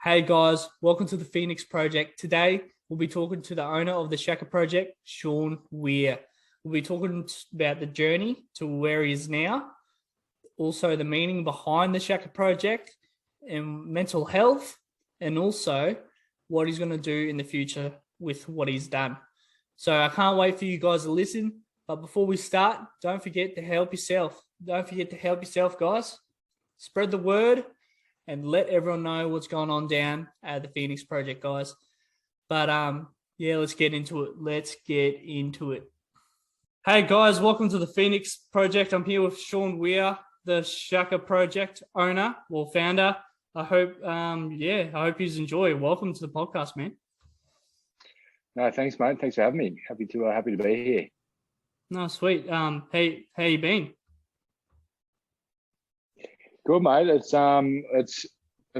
Hey guys, welcome to the Phoenix Project. Today we'll be talking to the owner of the Shaka Project, Sean Weir. We'll be talking about the journey to where he is now, also the meaning behind the Shaka Project and mental health, and also what he's going to do in the future with what he's done. So I can't wait for you guys to listen. But before we start, don't forget to help yourself. Don't forget to help yourself, guys. Spread the word and let everyone know what's going on down at the Phoenix Project, guys. But let's get into it. Hey guys, welcome to the Phoenix Project. I'm here with Sean Weir, the Shaka Project owner or founder. I hope you enjoy. Welcome to the podcast, man. No, thanks, mate. Thanks for having me. Happy to be here. No, sweet. Hey, how you been? Good, mate. It's a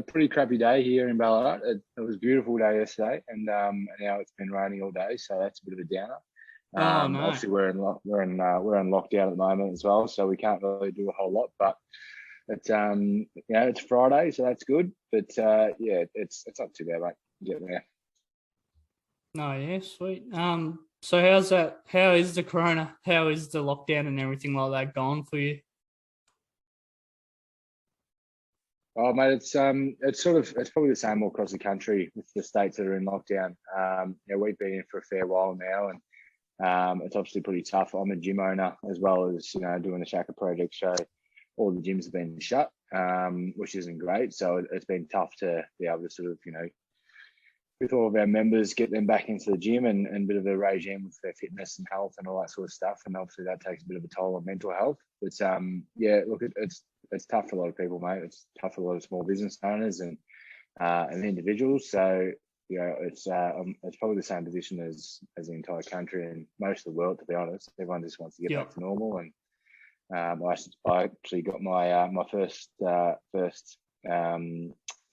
pretty crappy day here in Ballarat. It was a beautiful day yesterday, and now it's been raining all day, so that's a bit of a downer. No. Obviously, we're in lockdown at the moment as well, so we can't really do a whole lot. But it's Friday, so that's good. But it's not too bad, mate. Getting there. No, yeah, sweet. So how's that? How is the corona? How is the lockdown and everything like that going for you? Oh, mate, it's probably the same all across the country with the states that are in lockdown. We've been in for a fair while now, and it's obviously pretty tough. I'm a gym owner as well as doing the Shaka Project show. All the gyms have been shut, which isn't great. So it's been tough to be able to sort of with all of our members, get them back into the gym and a bit of a regime with their fitness and health and all that sort of stuff. And obviously that takes a bit of a toll on mental health. But it's tough for a lot of people, mate. It's tough for a lot of small business owners and individuals. So it's probably the same position as the entire country and most of the world, to be honest. Everyone just wants to get back to normal. And I actually got my first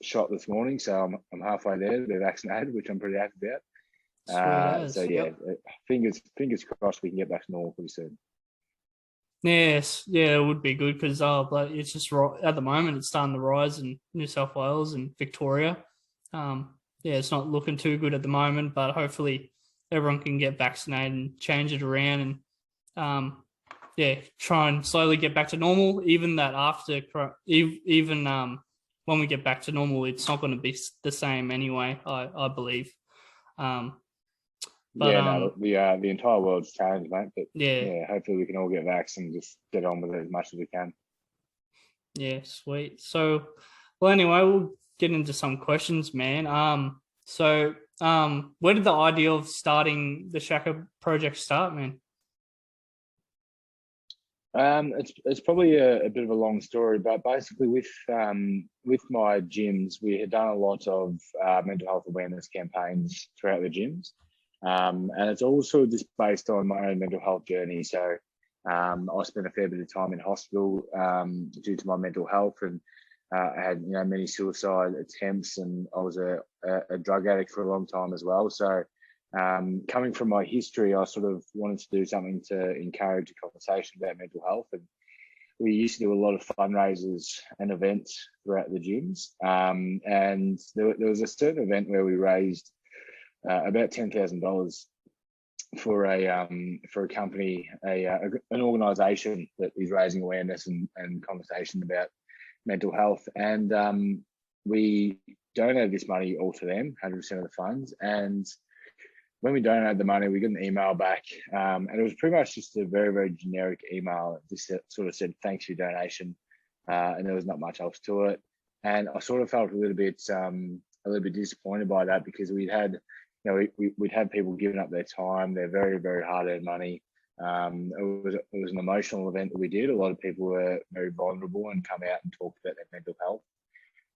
shot this morning, so I'm halfway there to be vaccinated, which I'm pretty happy about. Fingers crossed we can get back to normal pretty soon. Yes, yeah, it would be good because it's just at the moment it's starting to rise in New South Wales and Victoria. It's not looking too good at the moment, but hopefully everyone can get vaccinated and change it around and try and slowly get back to normal. Even that when we get back to normal, it's not going to be the same anyway, I believe. The entire world's changed, mate. But hopefully we can all get vaxxed and just get on with it as much as we can. Yeah, sweet. So, well, anyway, we'll get into some questions, man. Where did the idea of starting the Shaka Project start, man? It's probably a bit of a long story, but basically with my gyms, we had done a lot of mental health awareness campaigns throughout the gyms, and it's also just based on my own mental health journey. So I spent a fair bit of time in hospital due to my mental health, and I had many suicide attempts, and I was a drug addict for a long time as well. So coming from my history, I sort of wanted to do something to encourage a conversation about mental health. And we used to do a lot of fundraisers and events throughout the gyms. And there was a certain event where we raised about $10,000 for a company, an organisation that is raising awareness and conversation about mental health. And we donated this money all to them, 100% of the funds. And when we donated the money, we got an email back, and it was pretty much just a very, very generic email. It just sort of said, "Thanks for your donation," and there was not much else to it. And I sort of felt a little bit disappointed by that, because we'd had people giving up their time, their very, very hard-earned money. It was an emotional event that we did. A lot of people were very vulnerable and come out and talk about their mental health.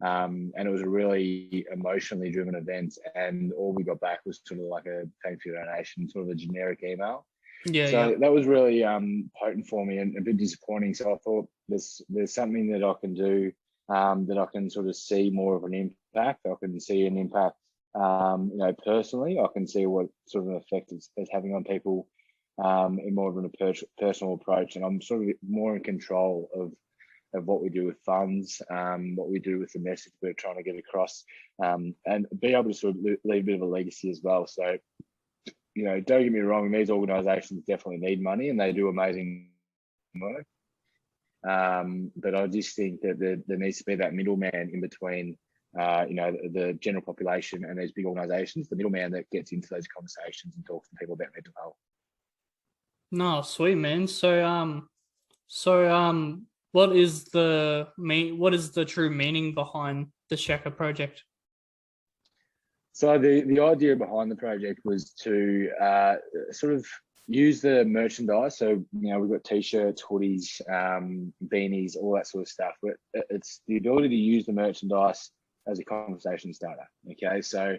And it was a really emotionally driven event, and all we got back was sort of like a thank you donation, sort of a generic email. That was really potent for me and a bit disappointing. So I thought there's something that I can do, that I can sort of see more of an impact. I can see an impact, personally. I can see what sort of an effect it's having on people in more of a personal approach, and I'm sort of more in control of of what we do with funds, what we do with the message we're trying to get across, and be able to sort of leave a bit of a legacy as well. So, don't get me wrong, these organisations definitely need money and they do amazing work. But I just think that there needs to be that middleman in between, the general population and these big organisations, the middleman that gets into those conversations and talks to people about mental health. No, sweet, man. So what is the true meaning behind the Shaka Project? So the idea behind the project was to sort of use the merchandise. So, we've got t-shirts, hoodies, beanies, all that sort of stuff. But it's the ability to use the merchandise as a conversation starter. Okay, so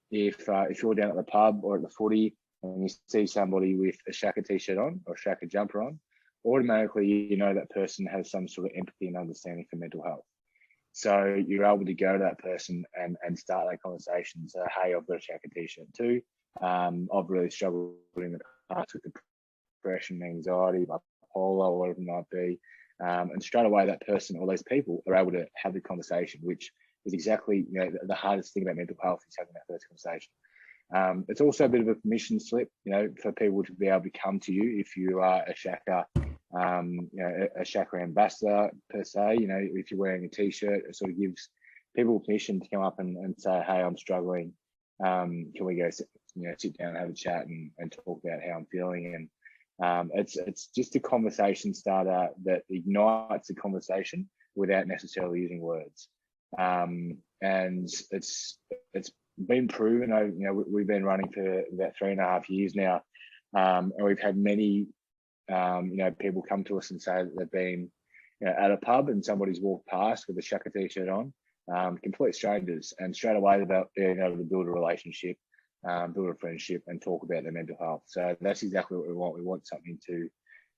if you're down at the pub or at the footy and you see somebody with a Shaka t-shirt on or a Shaka jumper on, automatically that person has some sort of empathy and understanding for mental health. So you're able to go to that person and start that conversation. So, hey, I've got a Shaka t-shirt too. I've really struggled in the past with depression, anxiety, bipolar, whatever it might be. And straight away, that person or those people are able to have the conversation, which is exactly the hardest thing about mental health is having that first conversation. It's also a bit of a permission slip, for people to be able to come to you if you are a Shaka, a Shaka ambassador per se. If you're wearing a t-shirt, it sort of gives people permission to come up and say, hey, I'm struggling. Can we go sit down and have a chat and talk about how I'm feeling? And it's just a conversation starter that ignites a conversation without necessarily using words. And it's been proven. We've been running for about 3.5 years now, and we've had many people come to us and say that they've been at a pub and somebody's walked past with a Shaka t-shirt on, complete strangers, and straight away they're being able to build a relationship, build a friendship, and talk about their mental health. So that's exactly what we want. We want something to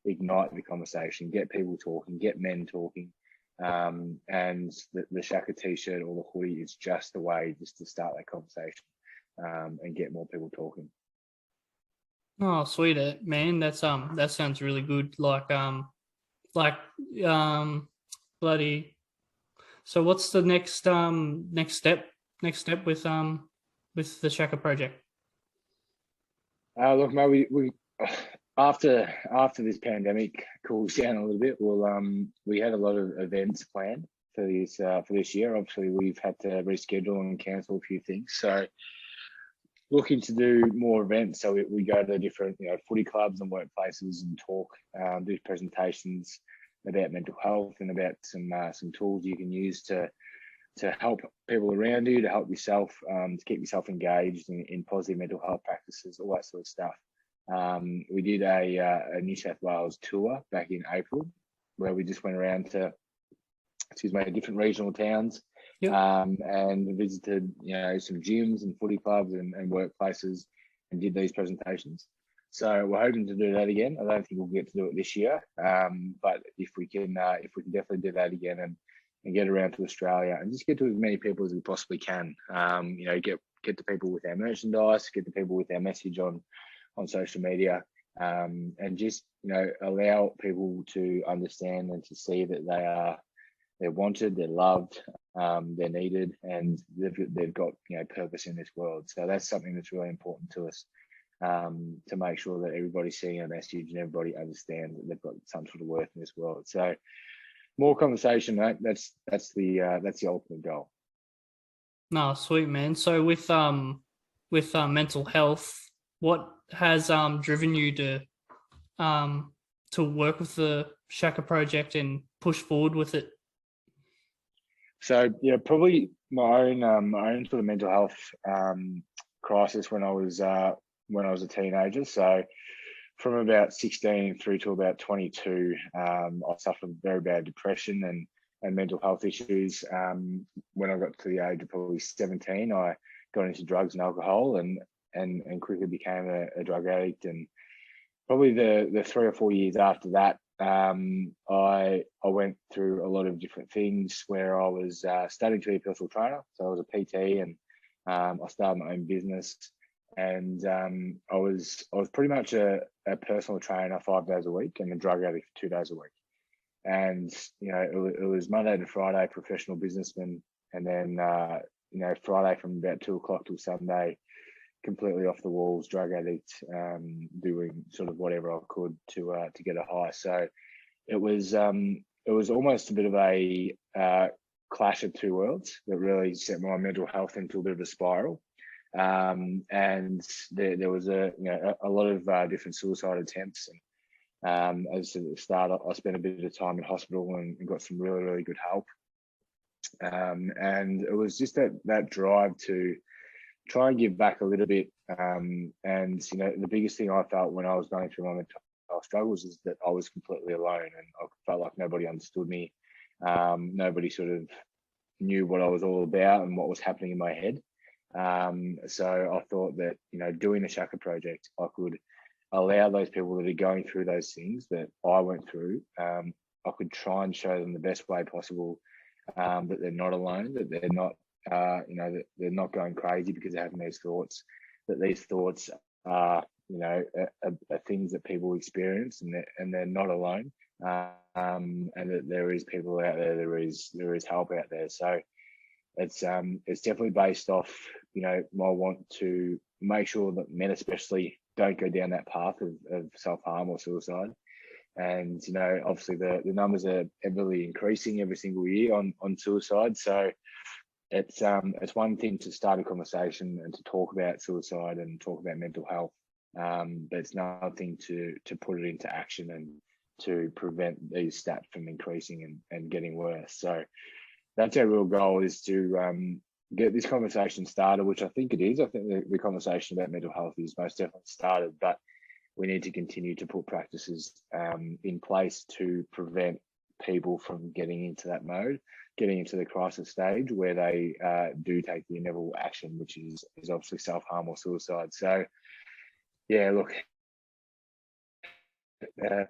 ignite the conversation, get people talking, get men talking. And the Shaka t-shirt or the hoodie is just the way just to start that conversation, and get more people talking. Oh, sweet, man. That sounds really good. Bloody. So what's the next step with the Shaka Project? Look, mate, we after this pandemic cools down a little bit, we had a lot of events planned for this year. Obviously, we've had to reschedule and cancel a few things. So, looking to do more events. So we go to different footy clubs and workplaces and talk, do presentations about mental health and about some tools you can use to help people around you, to help yourself, to keep yourself engaged in positive mental health practices, all that sort of stuff. We did a New South Wales tour back in April, where we just went around to different regional towns. Yep. And visited some gyms and footy clubs and workplaces and did these presentations. So we're hoping to do that again. I don't think we'll get to do it this year, but if we can definitely do that again and get around to Australia and just get to as many people as we possibly can. Get to people with our merchandise, get to people with our message on social media, and just allow people to understand and to see that they're wanted, they're loved, they're needed, and they've got purpose in this world. So that's something that's really important to us, to make sure that everybody's seeing a message and everybody understands that they've got some sort of worth in this world. So more conversation, mate. That's the ultimate goal. No, sweet, man. So with mental health, what has driven you to work with the Shaka Project and push forward with it? So probably my own sort of mental health crisis when I was a teenager. So from about 16 through to about 22, I suffered very bad depression and mental health issues. When I got to the age of probably 17, I got into drugs and alcohol and quickly became a drug addict. And probably the 3 or 4 years after that, I went through a lot of different things where I was studying to be a personal trainer. So I was a PT and I started my own business. And I was pretty much a personal trainer 5 days a week and a drug addict for 2 days a week. and it was Monday to Friday, professional businessman, and then Friday from about 2 o'clock till Sunday, completely off the walls, drug addict, doing sort of whatever I could to get a high. So it was almost a bit of a clash of two worlds that really set my mental health into a bit of a spiral. And there was a lot of different suicide attempts. And as at the start, I spent a bit of time in hospital and got some really, really good help. And it was just that drive to try and give back a little bit. And the biggest thing I felt when I was going through my mental health struggles is that I was completely alone, and I felt like nobody understood me. Nobody sort of knew what I was all about and what was happening in my head. So I thought that, doing the Shaka Project, I could allow those people that are going through those things that I went through, I could try and show them the best way possible, that they're not alone, that they're not, that they're not going crazy because they're having these thoughts, that these thoughts are, are things that people experience, and they're not alone, and that there is people out there, there is help out there. So it's definitely based off, my want to make sure that men especially don't go down that path of self-harm or suicide. And obviously the numbers are heavily increasing every single year on suicide. So it's one thing to start a conversation and to talk about suicide and talk about mental health, but it's another thing to put it into action and to prevent these stats from increasing and getting worse. So that's our real goal, is to get this conversation started, which I think it is. I think the conversation about mental health is most definitely started, but we need to continue to put practices in place to prevent people from getting into that mode, getting into the crisis stage where they do take the inevitable action, which is obviously self-harm or suicide. So, yeah, look,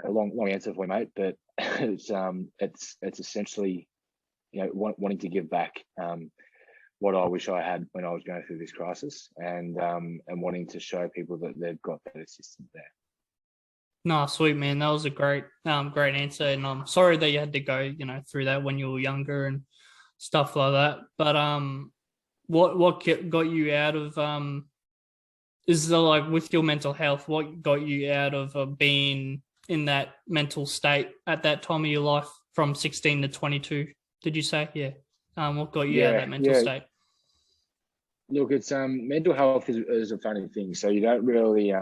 a long answer for you, mate, but it's essentially, wanting to give back what I wish I had when I was going through this crisis, and wanting to show people that they've got that assistance there. No, sweet, man. That was a great answer, and I'm sorry that you had to go, through that when you were younger and stuff like that. But what got you out of is there, like, with your mental health, what got you out of being in that mental state at that time of your life from 16 to 22? Did you say? Yeah. What got you out of that mental state? Look, it's mental health is a funny thing. So you don't really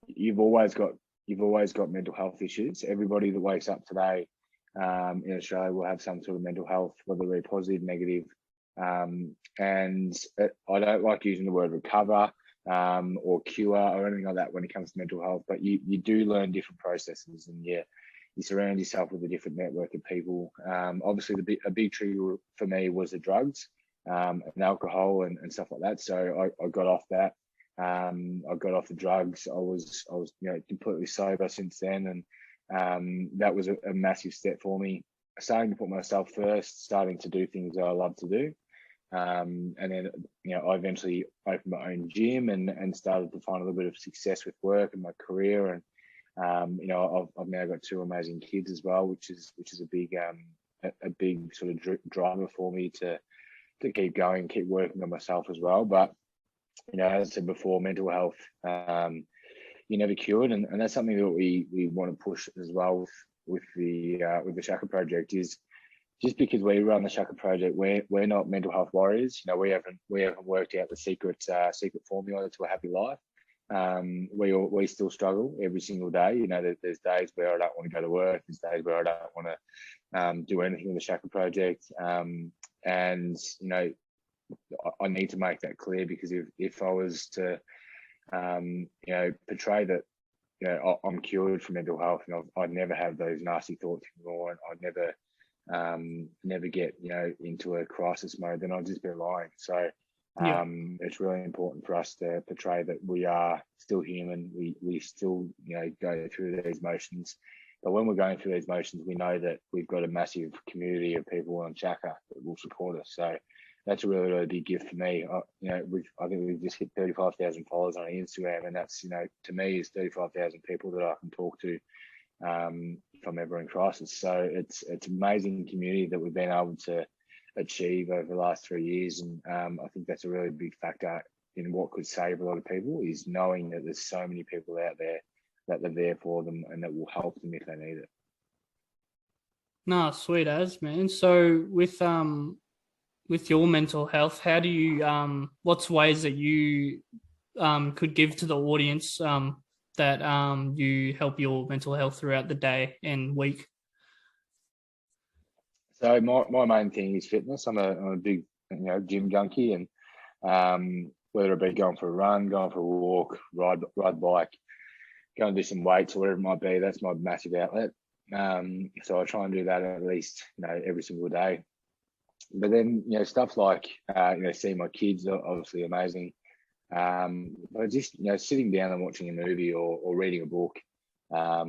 you've always got mental health issues. Everybody that wakes up today in Australia will have some sort of mental health, whether they're positive, negative. And I don't like using the word recover or cure or anything like that when it comes to mental health, but you do learn different processes, and you surround yourself with a different network of people. Obviously, a big trigger for me was the drugs and alcohol and stuff like that. So I got off that. I got off the drugs. I was completely sober since then, and that was a massive step for me. Starting to put myself first, starting to do things that I love to do, and then I eventually opened my own gym and started to find a little bit of success with work and my career, and I've now got 2 amazing kids as well, which is a big sort of driver for me to keep going, keep working on myself as well. But as I said before, mental health, you're never cured, and that's something that we want to push as well with the Shaka Project. Is just because we run the Shaka Project, we're not mental health warriors. We haven't worked out the secret formula to a happy life. We still struggle every single day. There's days where I don't want to go to work. There's days where I don't want to do anything with the Shaka Project. And I need to make that clear, because if I was to portray that I'm cured from mental health, I'd never have those nasty thoughts anymore, and I'd never get into a crisis mode, then I'd just be lying. So it's really important for us to portray that we are still human. We still go through these motions, but when we're going through these motions, we know that we've got a massive community of people on Shaka that will support us. So that's a really, really big gift for me. I think we've just hit 35,000 followers on Instagram, and that's to me is 35,000 people that I can talk to if I'm ever in crisis. So it's amazing community that we've been able to achieve over the last 3 years, and I think that's a really big factor in what could save a lot of people, is knowing that there's so many people out there that are there for them and that will help them if they need it. No, sweet as, man. So with your mental health, how do you what's ways that you could give to the audience that you help your mental health throughout the day and week? So my main thing is fitness. I'm a big gym junkie, and whether it be going for a run, going for a walk, ride bike, go and do some weights or whatever it might be, that's my massive outlet. So I try and do that at least every single day. But then stuff like seeing my kids are obviously amazing. But just sitting down and watching a movie or reading a book. I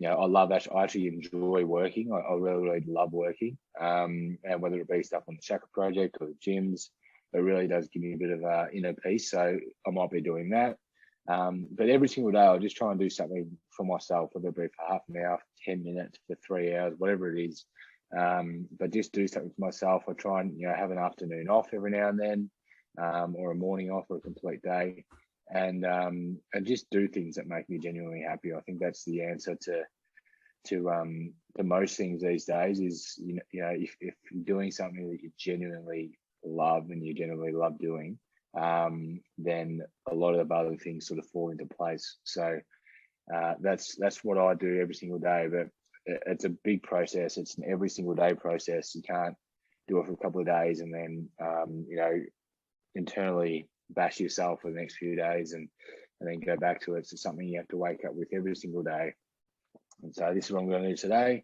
love that. I actually enjoy working. I really love working. And whether it be stuff on the Shaka Project or the gyms, it really does give me a bit of inner peace. So I might be doing that. But every single day, I'll just try and do something for myself, whether it be for half an hour, 10 minutes, for 3 hours, whatever it is. But just do something for myself. I try and have an afternoon off every now and then, or a morning off, or a complete day, and just do things that make me genuinely happy. I think that's the answer to most things these days. Is if you're doing something that you genuinely love and you genuinely love doing, then a lot of the other things sort of fall into place. So that's what I do every single day. But it's a big process. It's an every single day process. You can't do it for a couple of days and then internally bash yourself for the next few days and then go back to it. It's something you have to wake up with every single day. And so this is what I'm going to do today.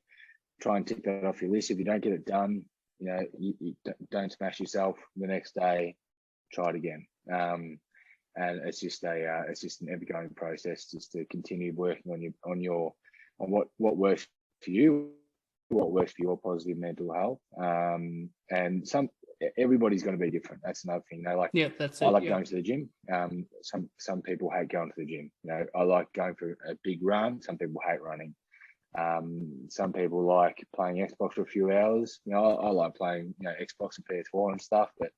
Try and tick that off your list. If you don't get it done, you don't smash yourself. The next day, try it again. And it's just an ever-going process, just to continue working on what works for you, what works for your positive mental health. And everybody's going to be different. That's another thing. That's it. I like going to the gym. Some people hate going to the gym. I like going for a big run. Some people hate running. Some people like playing Xbox for a few hours. I like playing Xbox and PS4 and stuff, but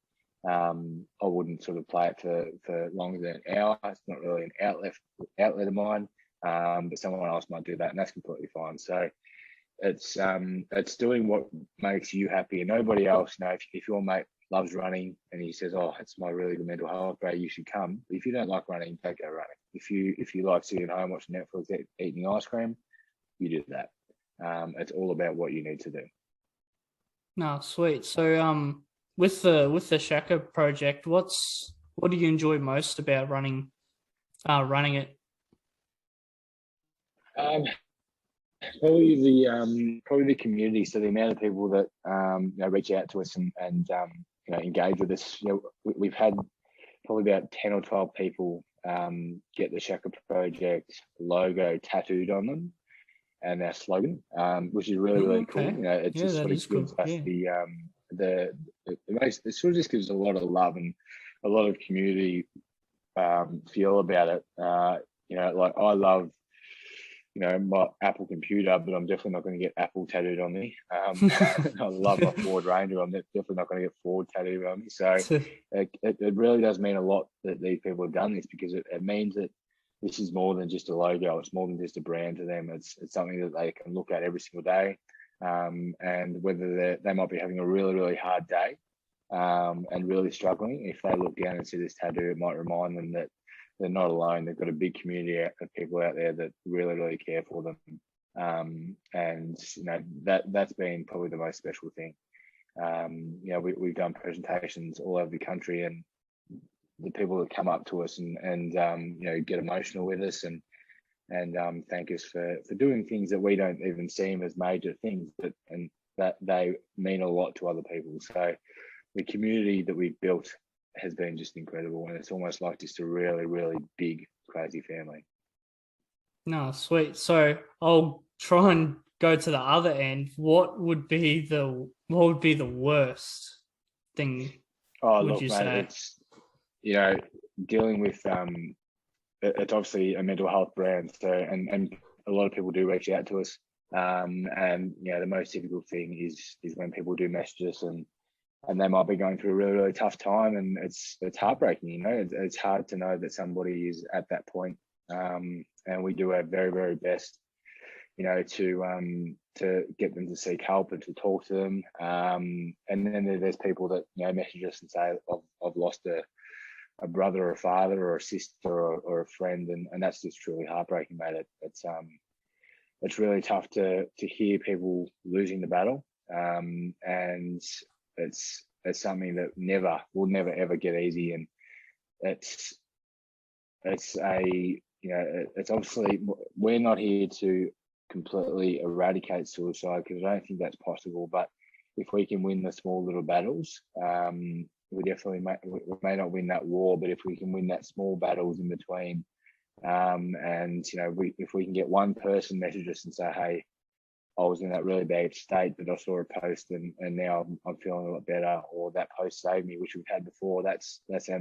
I wouldn't sort of play it for longer than an hour. It's not really an outlet of mine. But someone else might do that, and that's completely fine. So it's doing what makes you happy, and nobody else. If your mate loves running and he says, "Oh, it's my really good mental health, great, you should come." But if you don't like running, don't go running. If you like sitting at home watching Netflix, eating ice cream, you do that. It's all about what you need to do. No, sweet. So with the Shaka Project, what do you enjoy most about running it? Probably the community. So the amount of people that reach out to us and engage with us. We've had probably about 10 or 12 people get the Shaka Project logo tattooed on them and our slogan, which is really cool. It just sort of gives us the most. It sort of just gives a lot of love and a lot of community feel about it. Like I love my Apple computer, but I'm definitely not going to get Apple tattooed on me. I love my Ford Ranger. I'm definitely not going to get Ford tattooed on me. So it really does mean a lot that these people have done this, because it means that this is more than just a logo. It's more than just a brand to them. It's something that they can look at every single day. And whether they might be having a really hard day and really struggling, if they look down and see this tattoo, it might remind them that they're not alone. They've got a big community of people out there that really care for them. And that's been probably the most special thing. We've done presentations all over the country, and the people that come up to us and get emotional with us and thank us for doing things that we don't even seem as major things, but and that they mean a lot to other people. So the community that we've built has been just incredible, and it's almost like just a really big crazy family. No, sweet. So I'll try and go to the other end. What would be the worst thing? Look, mate, it's dealing with it's obviously a mental health brand, so and a lot of people do reach out to us And the most difficult thing is when people do message us and they might be going through a really, really tough time, and it's heartbreaking. It's hard to know that somebody is at that point, and we do our very, very best, to get them to seek help and to talk to them. And then there's people that message us and say, I've lost a brother or a father or a sister or a friend, and that's just truly heartbreaking, mate. It's really tough to hear people losing the battle, and it's something that will never ever get easy. And it's obviously, we're not here to completely eradicate suicide, because I don't think that's possible. But if we can win the small little battles, we definitely we may not win that war, but if we can win that small battles in between, and if we can get one person message us and say, hey, I was in that really bad state, but I saw a post and now I'm feeling a lot better, or that post saved me, which we've had before. That's the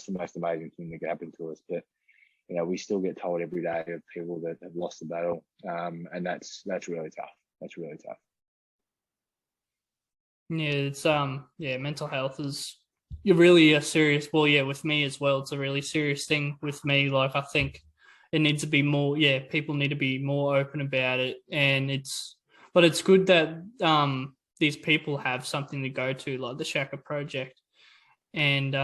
most amazing thing that could happen to us. But we still get told every day of people that have lost the battle, and that's really tough. That's really tough. Yeah, it's mental health is really a serious. Well, yeah, with me as well, it's a really serious thing with me. Like, I think it needs to be more. Yeah, people need to be more open about it, and it's good that these people have something to go to, like the Shaka Project, and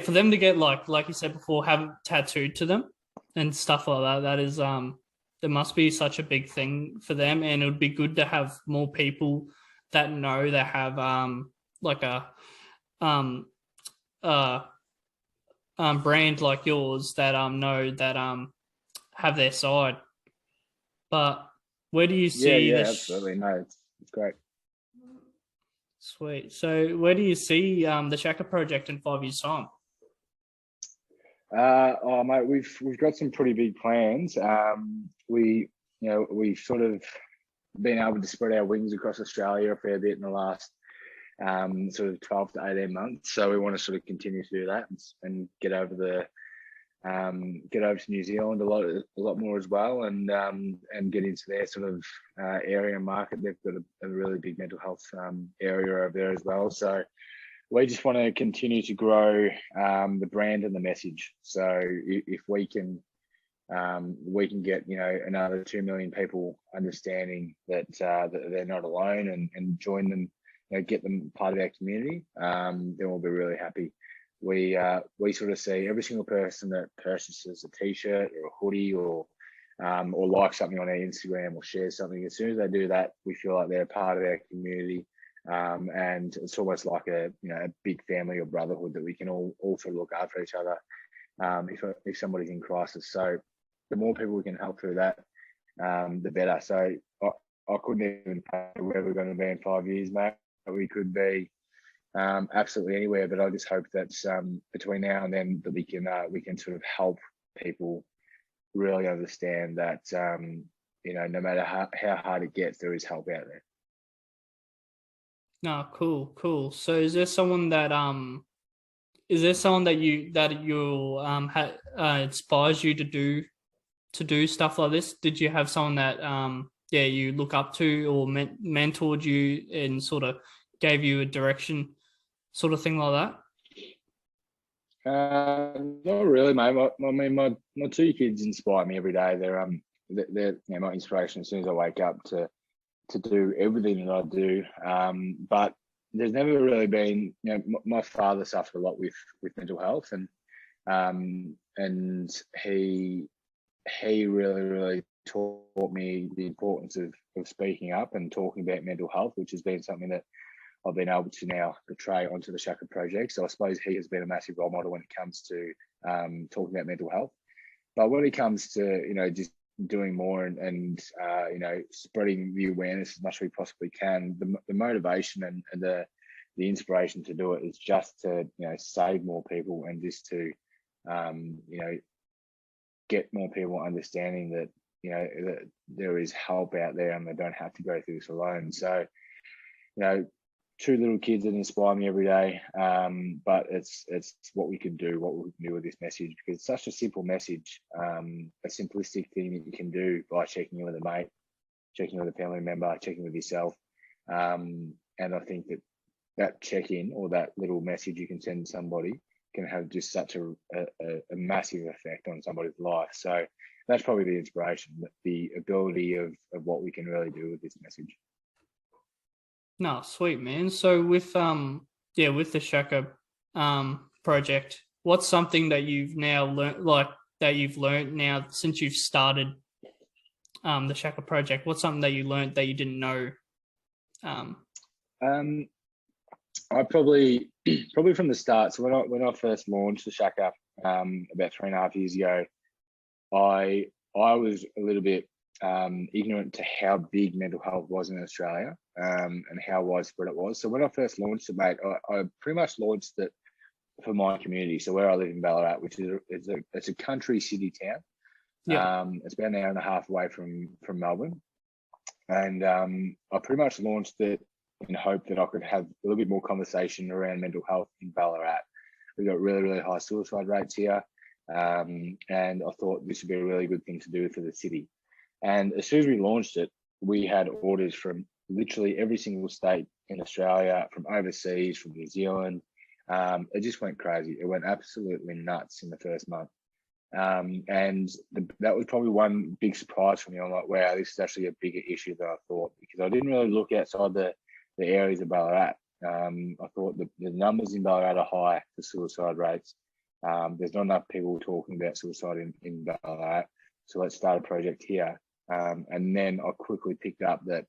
for them to get like you said before, have it tattooed to them and stuff like that. That is there must be such a big thing for them, and it would be good to have more people that know that have like a brand like yours that know that have their side. But where do you see this? Absolutely. No, it's great. Sweet. So where do you see the Shaka Project in 5 years' time? Mate, we've got some pretty big plans. We've sort of been able to spread our wings across Australia a fair bit in the last sort of 12 to 18 months. So we want to sort of continue to do that and get over to New Zealand a lot more as well, and get into their sort of area market. They've got a really big mental health area over there as well. So we just want to continue to grow the brand and the message. So if we can get another 2 million people understanding that they're not alone, and join them, get them part of our community, then we'll be really happy. We sort of see every single person that purchases a t-shirt or a hoodie or likes something on our Instagram or shares something. As soon as they do that, we feel like they're a part of our community, and it's almost like a big family or brotherhood that we can all sort of look after each other if somebody's in crisis. So the more people we can help through that, the better. So I couldn't even say where we're going to be in 5 years, mate. We could be absolutely anywhere, but I just hope that between now and then that we can sort of help people really understand that no matter how hard it gets, there is help out there. No, cool. So is there someone that you inspires you to do stuff like this? Did you have someone that you look up to or mentored you and sort of gave you a direction, sort of thing like that? Not really, mate. My two kids inspire me every day. They're my inspiration as soon as I wake up to do everything that I do. But there's never really been, my father suffered a lot with mental health, and he really, really taught me the importance of speaking up and talking about mental health, which has been something that I've been able to now portray onto the Shaka Project. So I suppose he has been a massive role model when it comes to talking about mental health. But when it comes to, just doing more and spreading the awareness as much as we possibly can, the motivation and the inspiration to do it is just to, save more people and just to, get more people understanding that, that there is help out there and they don't have to go through this alone. So, two little kids that inspire me every day, but it's what we can do with this message, because it's such a simple message, a simplistic thing that you can do by checking in with a mate, checking with a family member, checking with yourself. And I think that check-in or that little message you can send somebody can have just such a massive effect on somebody's life. So that's probably the inspiration, the ability of what we can really do with this message. No, sweet, man. So with with the Shaka project, what's something that you've now learned now since you've started the Shaka project? What's something that you learned that you didn't know? I probably from the start. So when I first launched the Shaka about 3.5 years ago, I was a little bit ignorant to how big mental health was in Australia and how widespread it was. So when I first launched it, mate, I pretty much launched it for my community. So where I live in Ballarat, which is it's a country city town. Yeah. It's about an hour and a half away from Melbourne, and I pretty much launched it in hope that I could have a little bit more conversation around mental health in Ballarat. We've got really, really high suicide rates here. And I thought this would be a really good thing to do for the city. And as soon as we launched it, we had orders from literally every single state in Australia, from overseas, from New Zealand. It just went crazy. It went absolutely nuts in the first month. And that was probably one big surprise for me. I'm like, wow, this is actually a bigger issue than I thought, because I didn't really look outside the areas of Ballarat. I thought the numbers in Ballarat are high for suicide rates. There's not enough people talking about suicide in Ballarat, so let's start a project here. And then I quickly picked up that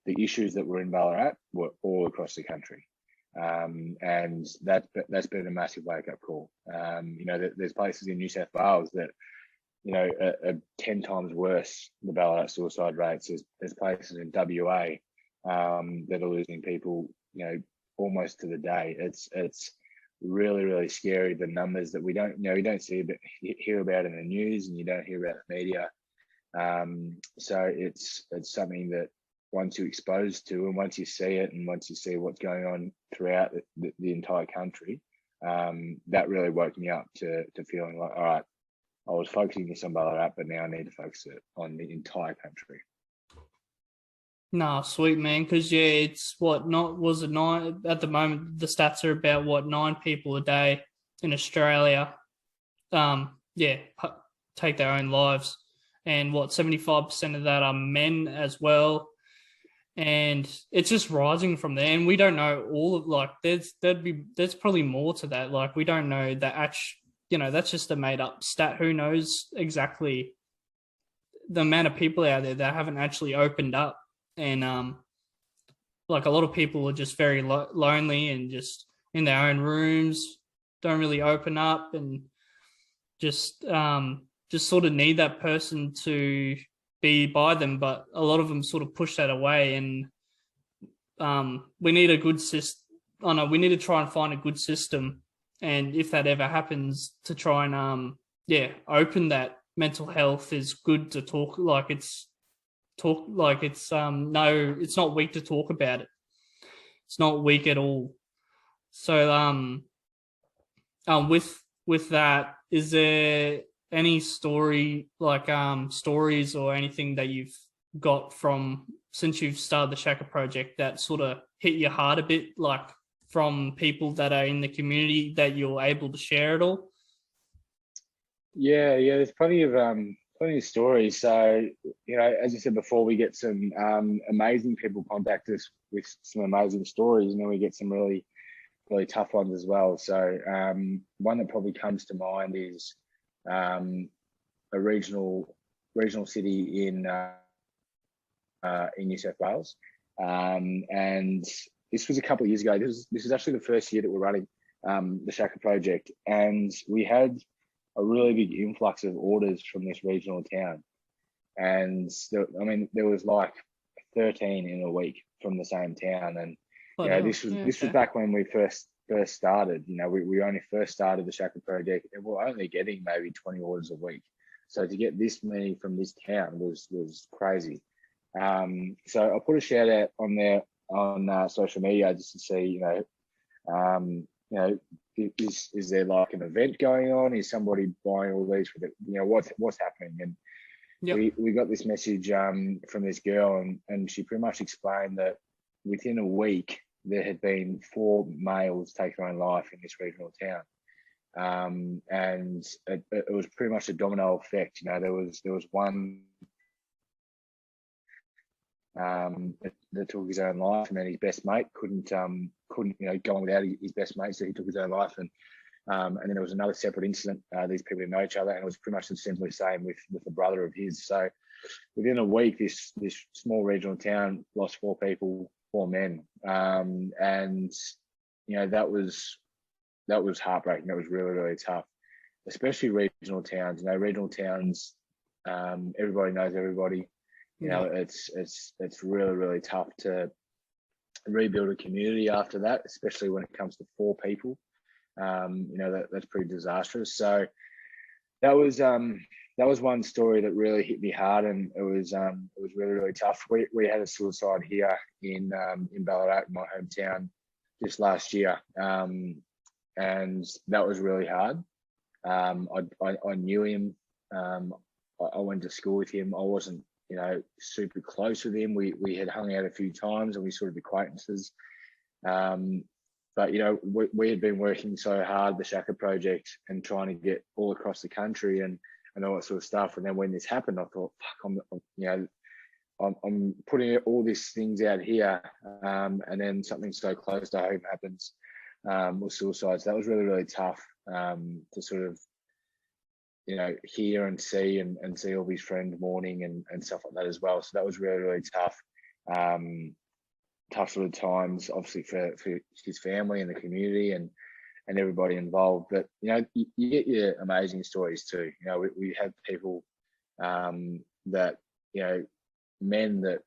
the issues that were in Ballarat were all across the country. And that's been a massive wake-up call. There's places in New South Wales that, are 10 times worse, the Ballarat suicide rates. There's places in WA that are losing people, almost to the day. It's really, really scary, the numbers that we don't see, but hear about in the news, and you don't hear about the media. So it's something that once you're exposed to, and once you see it, and once you see what's going on throughout the entire country, that really woke me up to feeling like, all right, I was focusing this on Ballarat, but now I need to focus it on the entire country. Nah, sweet, man. Because it's nine at the moment. The stats are about 9 people a day in Australia. Take their own lives, and 75% of that are men as well. And it's just rising from there. And we don't know all of there's probably more to that. Like, we don't know that that's just a made up stat. Who knows exactly the amount of people out there that haven't actually opened up. And a lot of people are just very lonely and just in their own rooms, don't really open up, and just sort of need that person to be by them. But a lot of them sort of push that away, and we need a good system. We need to try and find a good system, and if that ever happens, to try and open that mental health is good to talk like it's. It's not weak to talk about it. It's not weak at all. So with that, is there any stories or anything that you've got from since you've started the Shaka Project that sort of hit your heart a bit, like from people that are in the community that you're able to share it all? Yeah, there's plenty of stories. So, as you said before, we get some amazing people contact us with some amazing stories, and then we get some really, really tough ones as well. So one that probably comes to mind is a regional city in New South Wales. And this was a couple of years ago. This is actually the first year that we're running the Shaka Project, and we had a really big influx of orders from this regional town. And there was like 13 in a week from the same town. And this was back when we first started. We only first started the Shaka Project, and we're only getting maybe 20 orders a week. So to get this many from this town was crazy. So I put a shout out on there on social media just to see, is there like an event going on? Is somebody buying all these for the, what's happening? And Yep. we got this message from this girl, and she pretty much explained that within a week there had been 4 males take their own life in this regional town. And it was pretty much a domino effect. You know, there was one that took his own life, and then his best mate couldn't go on without his best mate, so he took his own life. And then there was another separate incident. These people didn't know each other, and it was pretty much simply the same with a brother of his. So within a week, this small regional town lost 4 people, 4 men, and you know, that was heartbreaking. That was really, really tough, especially regional towns. You know, regional towns, everybody knows everybody. You know, it's really, really tough to rebuild a community after that, especially when it comes to 4 people. You know, that's pretty disastrous. So that was one story that really hit me hard, and it was really, really tough. We had a suicide here in Ballarat, my hometown, just last year, and that was really hard. I knew him. I went to school with him. I wasn't, you know, super close with him. We had hung out a few times, and we sort of acquaintances. But you know, we had been working so hard, the Shaka Project, and trying to get all across the country and all that sort of stuff. And then when this happened, I thought, fuck, I'm putting all these things out here, and then something so close to home happens, with suicides. That was really, really tough, to sort of, you know, hear and see all his friends mourning and stuff like that as well. So that was really, really tough. Tough sort of times, obviously for his family and the community and everybody involved. But you know, you get your amazing stories too. You know, we have people that, you know, men that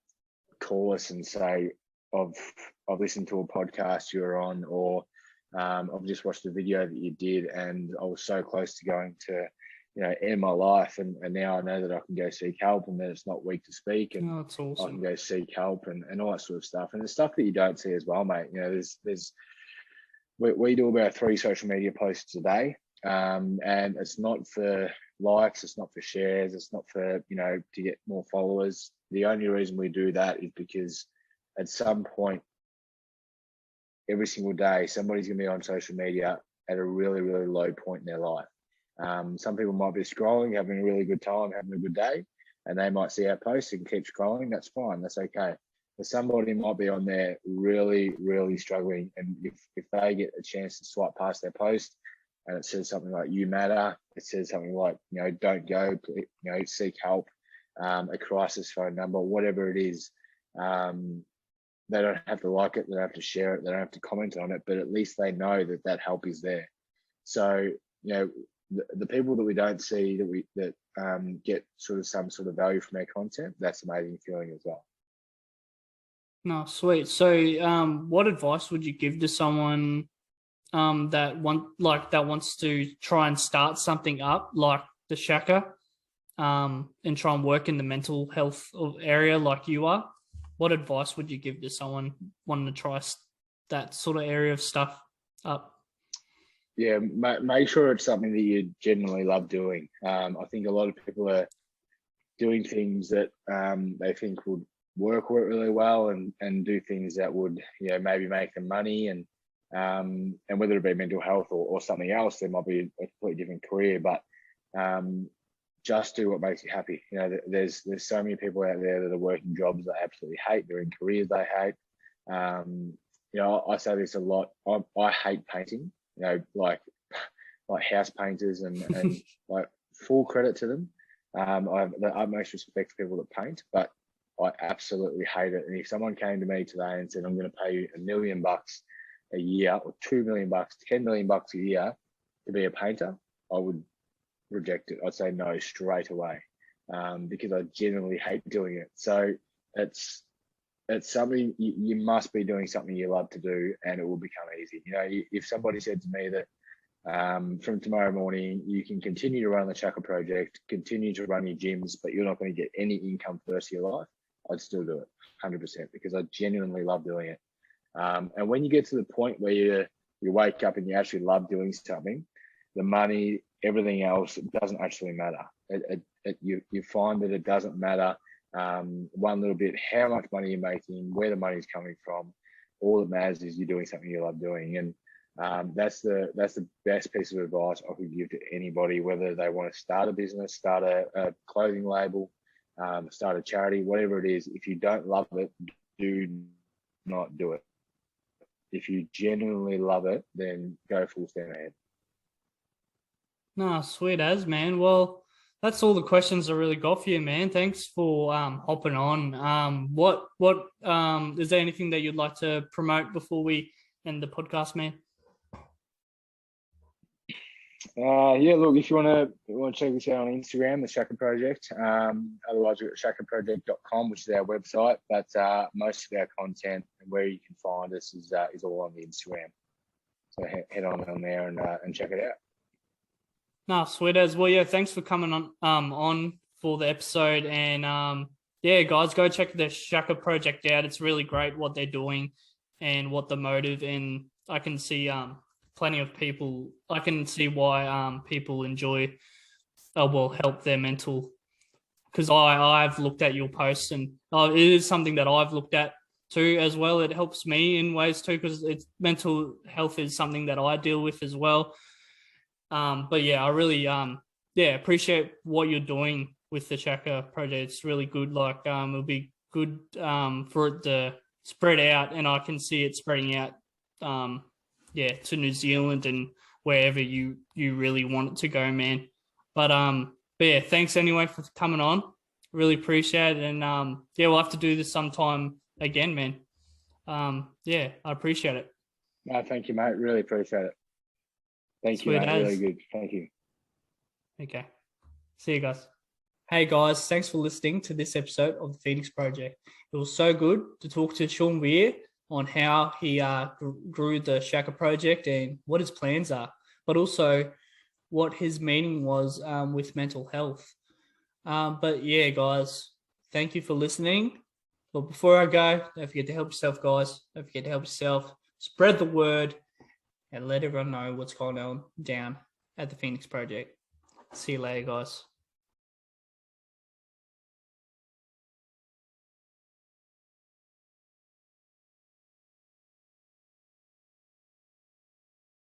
call us and say, I've listened to a podcast you were on, or I've just watched a video that you did, and I was so close to going to, you know, end my life, and now I know that I can go seek help, and that it's not weak to speak, and that's awesome. I can go seek help and all that sort of stuff. And the stuff that you don't see as well, mate. You know, we do about 3 social media posts a day, and it's not for likes, it's not for shares, it's not for, you know, to get more followers. The only reason we do that is because at some point every single day, somebody's gonna be on social media at a really, really low point in their life. Some people might be scrolling, having a really good time, having a good day, and they might see our post and keep scrolling. That's fine. That's okay. But somebody might be on there really, really struggling, and if they get a chance to swipe past their post and it says something like "You matter," it says something like, you know, "Don't go," you know, "Seek help," a crisis phone number, whatever it is. They don't have to like it. They don't have to share it. They don't have to comment on it. But at least they know that help is there. So, you know, the people that we don't see, that get sort of some sort of value from our content, that's an amazing feeling as well. No, sweet. So, what advice would you give to someone that wants to try and start something up like the Shaka, and try and work in the mental health area like you are? What advice would you give to someone wanting to try that sort of area of stuff up? Yeah, make sure it's something that you genuinely love doing. I think a lot of people are doing things that they think would work really well, and do things that would, you know, maybe make them money, and whether it be mental health or something else, there might be a completely different career. But just do what makes you happy. You know, there's so many people out there that are working jobs they absolutely hate. They're in careers they hate. You know, I say this a lot. I hate painting. You know, like house painters and like, full credit to them. I have the utmost respect for people that paint, but I absolutely hate it. And if someone came to me today and said, "I'm going to pay you $1 million a year, or $2 million, $10 million a year to be a painter," I would reject it. I'd say no straight away, because I genuinely hate doing it. So it's something you must be doing something you love to do, and it will become easy. You know, if somebody said to me that from tomorrow morning you can continue to run the Shaka Project, continue to run your gyms, but you're not going to get any income for the rest of your life, I'd still do it 100%, because I genuinely love doing it. And when you get to the point where you wake up and you actually love doing something, the money, everything else, it doesn't actually matter. You find that it doesn't matter one little bit how much money you're making, where the money's coming from. All that matters is you're doing something you love doing, and that's the best piece of advice I could give to anybody, whether they want to start a business, start a clothing label, start a charity, whatever it is. If you don't love it, do not do it. If you genuinely love it, then go full steam ahead. No, sweet as, man. Well, that's all the questions I really got for you, man. Thanks for hopping on. What is there anything that you'd like to promote before we end the podcast, man? Yeah, look, if you want to check this out on Instagram, the Shaka Project. Otherwise, we're at shakaproject.com, which is our website. But most of our content and where you can find us is all on the Instagram. So head on there and check it out. No, sweet as. Well, yeah, thanks for coming on for the episode. And yeah, guys, go check the Shaka Project out. It's really great what they're doing and what the motive. And I can see plenty of people. I can see why people enjoy, help their mental. Because I've looked at your posts, and it is something that I've looked at too as well. It helps me in ways too, because mental health is something that I deal with as well. But yeah, I really appreciate what you're doing with the Shaka Project. It's really good. Like it'll be good for it to spread out, and I can see it spreading out to New Zealand and wherever you really want it to go, man. But yeah, thanks anyway for coming on. Really appreciate it. And we'll have to do this sometime again, man. I appreciate it. No, thank you, mate. Really appreciate it. Thank you, mate. Really good. Thank you. Okay. See you guys. Hey guys, thanks for listening to this episode of the Phoenix Project. It was so good to talk to Sean Weir on how he grew the Shaka Project and what his plans are, but also what his meaning was with mental health. But yeah, guys, thank you for listening. But before I go, don't forget to help yourself, guys. Don't forget to help yourself. Spread the word and let everyone know what's going on down at the Phoenix Project. See you later, guys.